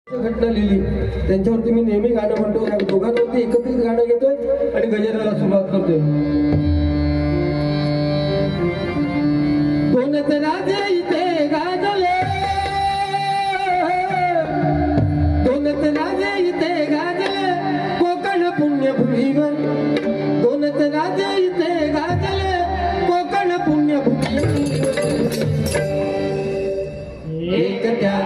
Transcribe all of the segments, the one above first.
घटना लिहिली त्यांच्यावरती मी नेहमी गाणं म्हणतो. या दोघांवरती एकत्रित गाणं घेतोय आणि गजराला सुरुवात करतोय. दोनच राजे इथे गाजले, दोनच राजे इथे गाजले कोकण पुण्यभूमीवर. दोनच राजे इथे गाजले कोकण पुण्यभूमीवर. एक त्या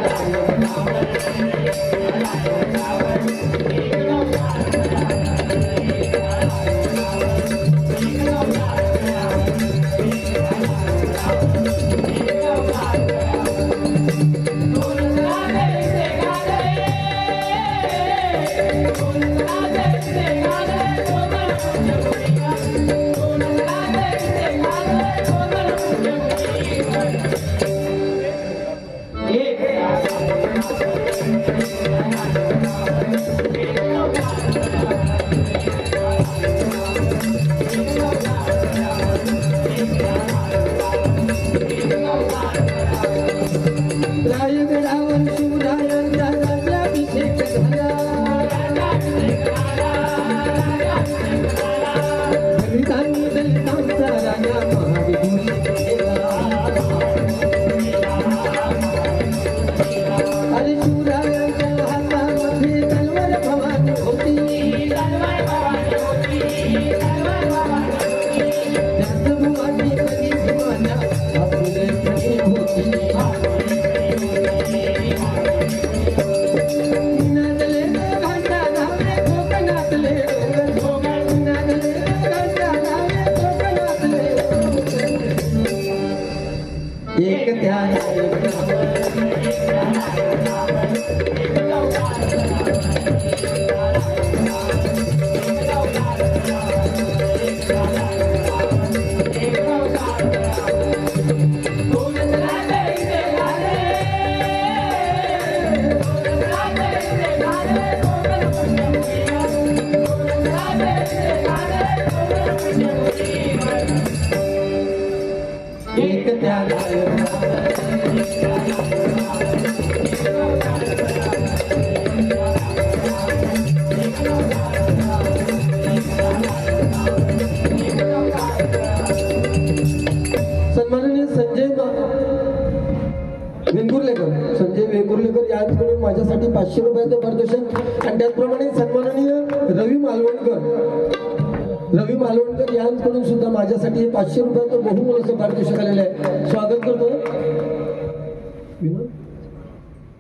रायगडावर शिवरायांचा राज्याभिषेक झाला. दलितांनी दलितांचा राजा महाविभूषित केला. अरे शिवरायांच्या हातामध्ये तलवार भवानी होती. त्याच भवानी कधी भवाना आपले होती. एक ध्यान एक ध्यान सन्माननीय संजय वेंगुर्लेकर यांच्याकडून माझ्यासाठी 500 रुपयाचं पारितोषिक आणि त्याचप्रमाणे सन्माननीय रवी मालवणकर यांच्याकडून सुद्धा माझ्यासाठी 500 रुपयाचं बहुमूल्याचं पारितोषिक आलेलं आहे. स्वागत करतो.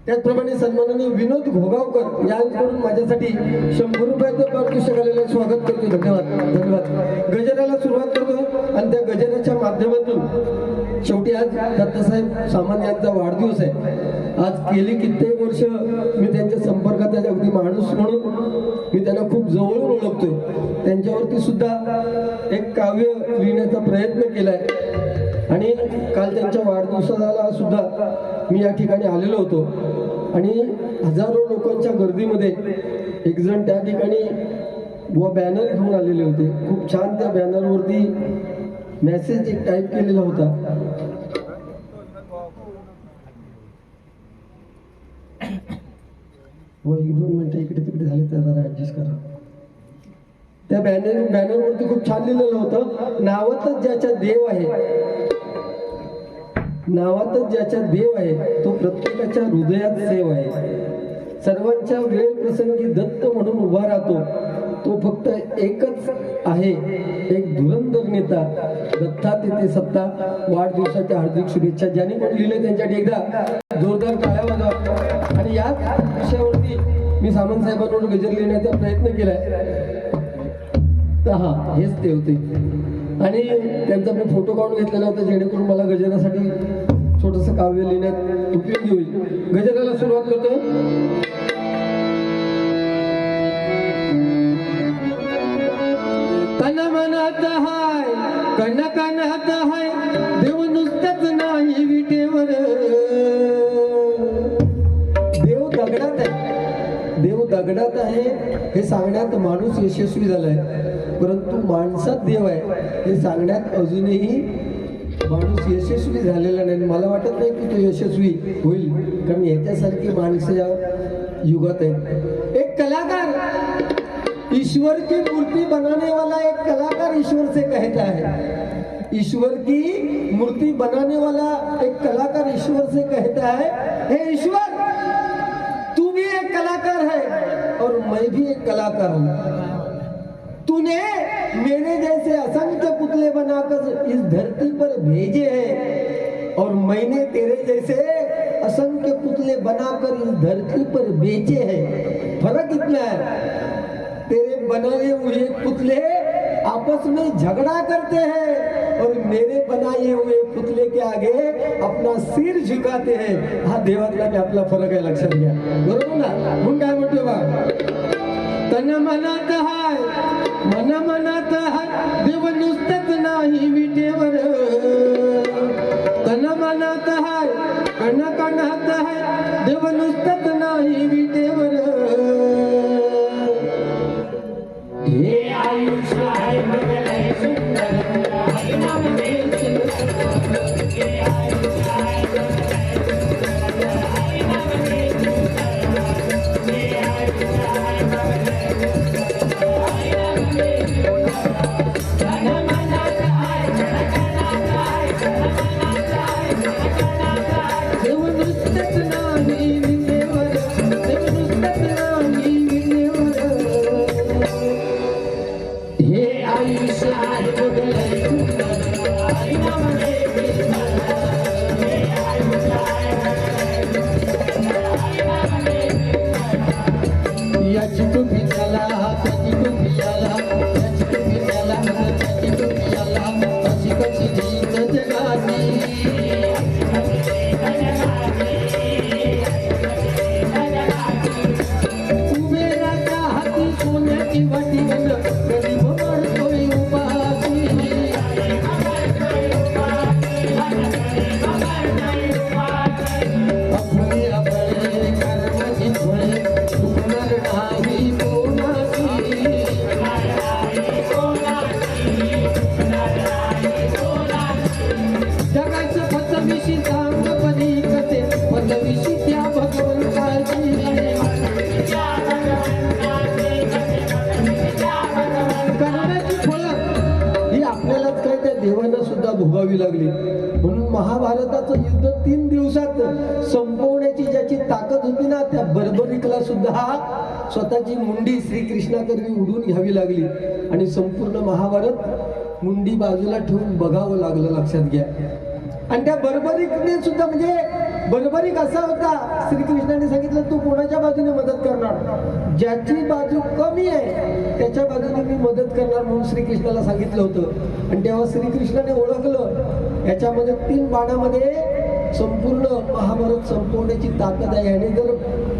त्याचप्रमाणे सन्माननीय विनोद घोगावकर यांच्याकडून माझ्यासाठी 100 रुपयाचं पारितोषिक आलेलं आहे. स्वागत करतो. धन्यवाद. गजराला सुरुवात करतो आणि त्या गजराच्या माध्यमातून शेवटी आज दत्तसाहेब सामंत यांचा वाढदिवस आहे. आज गेली कित्येक वर्ष मी त्यांच्या संपर्कात आहे. अगदी माणूस म्हणून मी त्यांना खूप जवळून ओळखतोय. त्यांच्यावरती सुद्धा एक काव्य लिहिण्याचा प्रयत्न केलाय आणि काल त्यांच्या वाढदिवसाला सुद्धा मी या ठिकाणी आलेलो होतो आणि हजारो लोकांच्या गर्दीमध्ये एक जण त्या ठिकाणी बॅनर घेऊन आलेले होते. खूप छान त्या बॅनरवरती मेसेज एक टाईप केलेला होता. व 1-2 मिनिटं इकडे तिकडे झाले तर जरा ऍडजस्ट करा. त्या बॅनरवरती खूप छान लिहिलेलं होतं, नावातच ज्याच्या देव आहे, नावातच ज्याच्या देव आहे तो प्रत्येकाच्या हृदयात सेव आहे. सर्वांच्या वेळ प्रसंगी दत्त म्हणून उभा राहतो. तो फक्त एकच आहे, एक धुरंधर नेता, दत्ता तिथे सत्ता. वाढदिवसाच्या हार्दिक शुभेच्छा. ज्यांनी कोण लिहिले त्यांच्यासाठी एकदा जोरदार टाळ्या वाजवा. आणि याच विषयावरती मी सामंत साहेबांवर गजर लिहिण्याचा प्रयत्न केलाय. तर हेच ते होते आणि त्यांचा मी फोटो काढून घेतलेला होता जेणेकरून मला गजरासाठी छोटंसं काव्य लिहिण्यात उपयोगी होईल. गजराला सुरुवात करतो. कण मनात हाय, कण कणात हाय, देव नुसतंच नाही विटेवर. देव दगडात आहे, देव दगडात आहे हे सांगण्यात माणूस यशस्वी झालाय, परंतु माणसात देव आहे हे सांगण्यात अजूनही माणूस यशस्वी झालेला नाही. मला वाटत नाही की तो यशस्वी होईल, कारण याच्यासारखी माणसं युगात है। एक कलाकार ईश्वर की मूर्ति बनाने वाला एक कलाकार ईश्वर से कहता है, ईश्वर की मूर्ति बनाने वाला एक कलाकार ईश्वर से कहता है, हे ईश्वर तू भी एक कलाकार है और मैं भी एक कलाकार हूँ। तूने मेरे जैसे असंख्य पुतले बनाकर इस धरती पर भेजे हैं और मैंने तेरे जैसे असंख्य पुतले बनाकर इस धरती पर बेचे हैं। फर्क इतना है, तेरे बनाए हुए पुतले आपस में झगड़ा करते हैं और मेरे बनाए हुए पुतले के आगे अपना सिर झुकाते हैं। हा देवातला मी आपला फरक आहे, लक्षात घ्या, बरोबर ना? म्हणून काय म्हणतो बा, तन मनात हाय मन मनात हाय देव नुसतंच नाही विटेवर, तन मनात हाय कण कणात हाय देव नुसतंच नाही विटेवर। हे आयुष्य आहे बघलंय सुंदर, हरी नाम देव सुंदर, हे आयुष्य आहे बघलंय सुंदर, हरी नाम देव सुंदर, हे आयुष्य आहे बघलंय सुंदर, हरी नाम देव सुंदर, तन मनात हाय कण कणात हाय, तन मनात हाय कण कणात हाय देव नुसतंच नाही विटेवर, देव नुसतंच नाही विटेवर। हे आयुष्य आहे बघलंय सुंदर, हरी नाम देव सुंदर, हे आयुष्य आहे बघलंय सुंदर, हरी नाम देव सुंदर। याची टोपी त्याला, त्याची टोपी याला, याची टोपी त्याला, त्याची टोपी याला, अशी कशी जीत जगाची, कुबेराच्या हाती सोन्याची वाटी गरीब मरतोय उपाशी, अफळे अफळे कर्माची फळे चुकणार नाही कोणाची, जगाचं पतविशी चांग परी कसे पतविशी त्या भगवंताची, कर्माची फळं ही आपल्यालाच काय त्या देवांना सुद्धा भोगावी लागली। म्हणून महाभारताचं युद्ध 3 दिवसात संपवण्याची ज्याची ताकद होती ना, त्या बर्बरिकला सुद्धा स्वतःची मुंडी श्रीकृष्णाकरवी उडून घ्यावी लागली आणि संपूर्ण महाभारत मुंडी बाजूला ठेवून बघावं लागलं, लक्षात घ्या। आणि त्या बर्बरिकने सुद्धा, म्हणजे बर्बरिक असा होता, श्रीकृष्णाने सांगितलं तू कोणाच्या बाजूने मदत करणार, ज्याची बाजू कमी आहे त्याच्या बाजूने मी मदत करणार म्हणून श्रीकृष्णाला सांगितलं होतं। आणि तेव्हा श्रीकृष्णाने ओळखलं याच्यामध्ये 3 बाणामध्ये संपूर्ण महाभारत संपवण्याची ताकद आहे आणि जर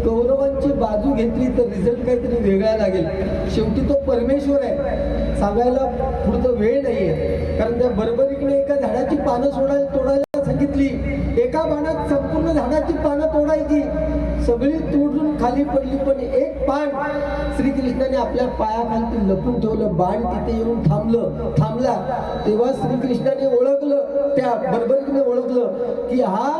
कौरवांची बाजू घेतली तर रिझल्ट काहीतरी वेगळा लागेल। शेवटी तो परमेश्वर आहे, सांगायला पुढचं वेळ नाहीये, कारण त्या बर्बरिकने एका झाडाची पानं तोडायला सांगितली, एका बाणात संपूर्ण झाडाची पानं तोडायची, सगळी तोडून खाली पडली, पण एक पान श्रीकृष्णाने आपल्या पायाखाली लपून ठेवलं, बाण तिथे येऊन थांबला। तेव्हा श्रीकृष्णाने ओळखलं, त्या बर्बरिकने ओळखलं की हा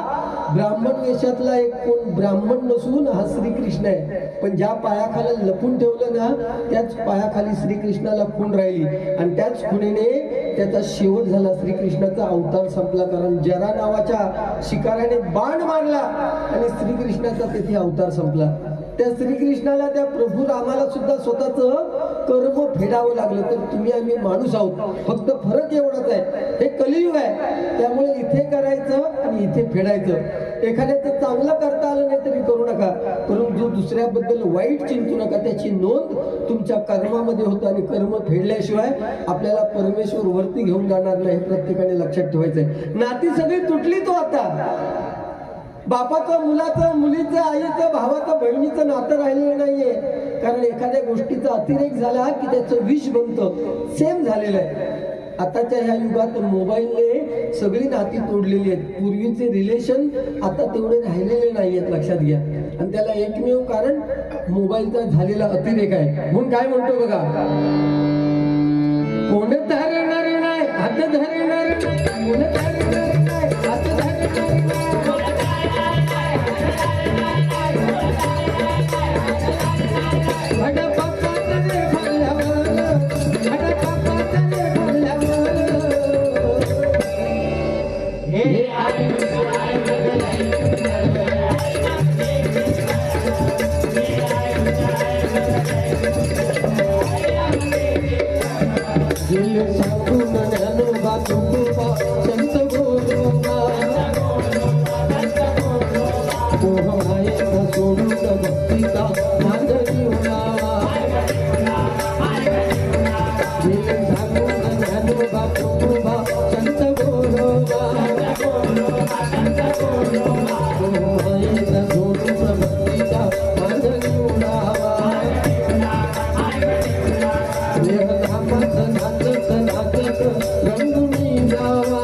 ब्राह्मण वेशातला एक कोण ब्राह्मण नसून हा श्रीकृष्ण आहे, पण ज्या पायाखाली लपून ठेवलं ना त्याच पायाखाली श्रीकृष्णाला खूण राहिली आणि त्याच खुणीने त्याचा शेवट झाला, श्रीकृष्णाचा अवतार संपला। कारण जरा नावाच्या शिकाऱ्याने बाण मारला आणि श्रीकृष्णाचा तेथे अवतार संपला। त्या श्रीकृष्णाला, त्या प्रभू रामाला सुद्धा स्वतःचं कर्म फेडावं लागलं। तर तुम्ही आम्ही माणूस आहोत, फक्त फरक एवढाच आहे, हे कलियुग आहे, त्यामुळे इथे करायचं आणि इथे फेडायचं। एखाद्याचं चांगलं करता आलं नाही तरी करू नका, परंतु दुसऱ्याबद्दल वाईट चिंतू नका, त्याची नोंद तुमच्या कर्मामध्ये होतं आणि कर्म फेडल्याशिवाय आपल्याला परमेश्वर वरती घेऊन जाणार नाही, प्रत्येकाने लक्षात ठेवायचंय। नाती सगळी तुटली तो आता, बापाचं मुलाचं, मुलीचं आईचं, भावाचं बहिणीचं नातं राहिलेलं नाहीये, कारण एखाद्या गोष्टीचा अतिरेक झाला की त्याचं विष बनतं, सेम झालेलं आहे। आताच्या ह्या युगात मोबाईलने सगळी नाती तोडलेली आहेत, पूर्वीचे रिलेशन आता तेवढे राहिलेले नाही आहेत, लक्षात घ्या। आणि त्याला एकमेव कारण मोबाईलचा झालेला अतिरेक आहे। म्हणून काय म्हणतो बघा, कोण धरणार नाही हात धरणार, कोण धरणार नाही हात धरणार, जीवना माझं जीवना ज्ञानोबा तुकोबा संत गोरोबा भक्तीचा माझं जीवनावा नामाचं नाचत नाचत रंगुनी जावा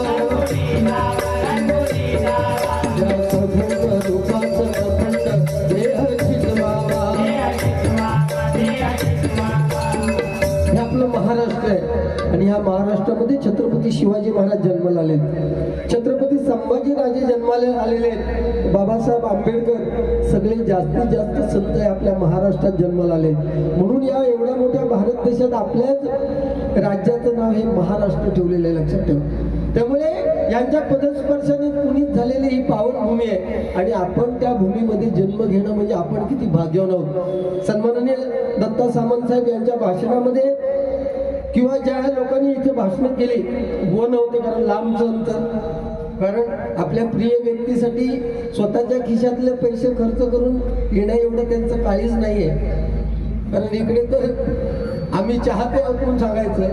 रूपाचं अखंड देह चितवावा. हे आपलं महाराष्ट्र आहे आणि ह्या महाराष्ट्रामध्ये छत्रपती शिवाजी महाराज जन्माला आले, छत्रपती संभाजी राजे जन्माला आलेले आहेत, बाबासाहेब आंबेडकर सगळे जास्तीत जास्त संत आहे आपल्या महाराष्ट्रात जन्माला आले. म्हणून या एवढ्या मोठ्या भारत देशात आपल्याच राज्याचं नाव हे महाराष्ट्र ठेवलेलं आहे, लक्षात ठेव. त्यामुळे यांच्या पदस्पर्शाने पुनीत झालेली ही पावनभूमी आहे आणि आपण त्या भूमीमध्ये जन्म घेणं म्हणजे आपण किती भाग्यवान आहोत. सन्माननीय दत्ता सामंत साहेब यांच्या भाषणामध्ये किंवा ज्या लोकांनी इथे भाषण केली वो नव्हते, कारण लांबचं अंतर, कारण आपल्या प्रिय व्यक्तीसाठी स्वतःच्या खिशातले पैसे खर्च करून येणं एवढं त्यांचं काहीच नाही आहे. कारण इकडे तर आम्ही चाहते आहोत म्हणून सांगायचं.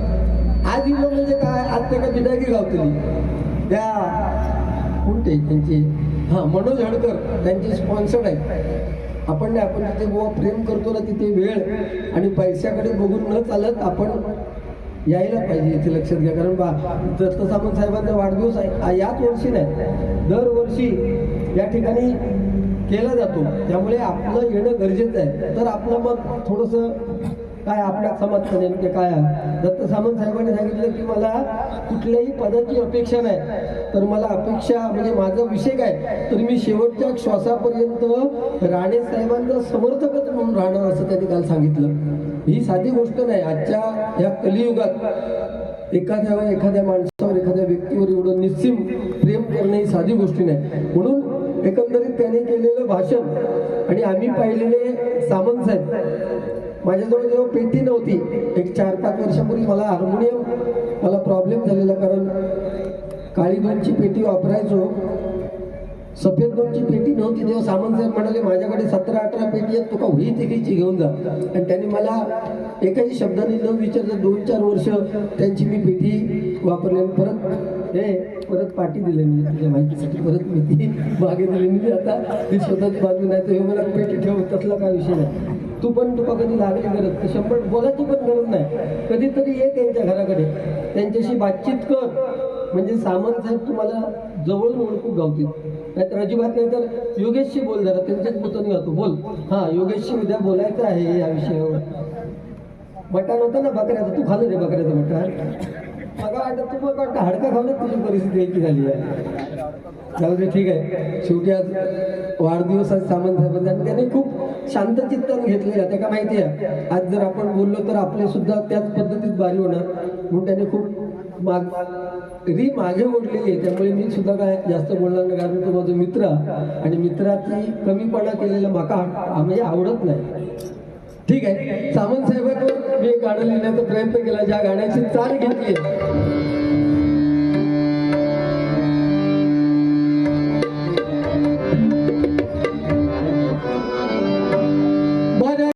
आज इलो म्हणजे काय, आज ते का बिडागी गावतली त्या कोणते त्यांचे मनोज हडकर त्यांचे स्पॉन्सर्ड आहे. आपण नाही, आपण तिथे बुवा प्रेम करतो ना, तिथे वेळ आणि पैशाकडे बघून न चालत आपण यायला पाहिजे इथे, लक्षात घ्या. कारण दत्त सामंत साहेबांचा वाढदिवस आहे याच वर्षी नाही, दरवर्षी या ठिकाणी केला जातो. त्यामुळे आपलं येणं गरजेचं आहे. तर आपलं मग थोडंसं काय आपल्या समजतं नेमके काय. दत्त सामंत साहेबांनी सांगितलं की मला कुठल्याही पदाची अपेक्षा नाही, तर मला अपेक्षा म्हणजे माझा विषय काय, तर मी शेवटच्या श्वासापर्यंत राणे साहेबांचा समर्थकच म्हणून राहणार, असं त्यांनी काल सांगितलं. ही साधी गोष्ट नाही. आजच्या या कलियुगात एखाद्या माणसावर, एखाद्या व्यक्तीवर एवढं निस्सीम प्रेम करणं ही साधी गोष्टी नाही. म्हणून एकंदरीत त्याने केलेलं भाषण आणि आम्ही पाहिलेले सामंत साहेब, माझ्याजवळ जेव्हा पेटी नव्हती एक 4-5 वर्षापूर्वी, मला हार्मोनियम मला प्रॉब्लेम झालेला, कारण काळी 2ची पेटी वापरायचो, सफेद 2ची पेटी नव्हती. तेव्हा सामंत साहेब म्हणाले माझ्याकडे 17-18 पेटी आहेत, तुका होई तिघीची घेऊन जा. आणि त्यांनी मला एकाही शब्दाने न विचारता 2-4 वर्ष त्यांची मी पेटी वापरली. परत पाठी दिली मी तुझ्या माहितीसाठी, परत मी ती मागे दिली मी. आता ती स्वतःची बाजू नाही, तर हे मला पेटी ठेव, तसला काय विषय नाही. तुका कधी लागली गरज तर 100 बोलायची पण गरज नाही, कधीतरी ये त्यांच्या घराकडे, त्यांच्याशी बातचीत कर, म्हणजे सामंत साहेब तुम्हाला जवळून ओळखू गावतील. नाहीतर अजिबात नाही. तर योगेशशी बोल जरा, त्यांच्याच मुतून गातो, बोल. योगेशशी उद्या बोलायचं आहे या विषयावर. मटण होतं ना बकऱ्याचं, तू खाल्लं रे बकऱ्याचं मटण? मला वाटतं हाडका खाऊनच तुझी परिस्थिती यायची झाली आहे. जाऊ दे, ठीक आहे. शेवटी आज वाढदिवस आहे सामंत साहेबांचा आणि त्याने खूप शांत चित्ताने घेतलेलं आहे. त्या का माहिती आहे, आज जर आपण बोललो तर आपले सुद्धा त्याच पद्धतीत बारी होणार, म्हणून त्याने खूप मागे ओढलेली आहे. त्यामुळे मी सुद्धा काय जास्त बोलणार नाही, कारण तो माझा मित्र आणि मित्राची कमीपणा केलेला माका म्हणजे आवडत नाही. ठीक आहे. सामंत साहेबांवर मी एक गाणं लिहिण्याचा प्रयत्न केला, ज्या गाण्याची चाल घेतली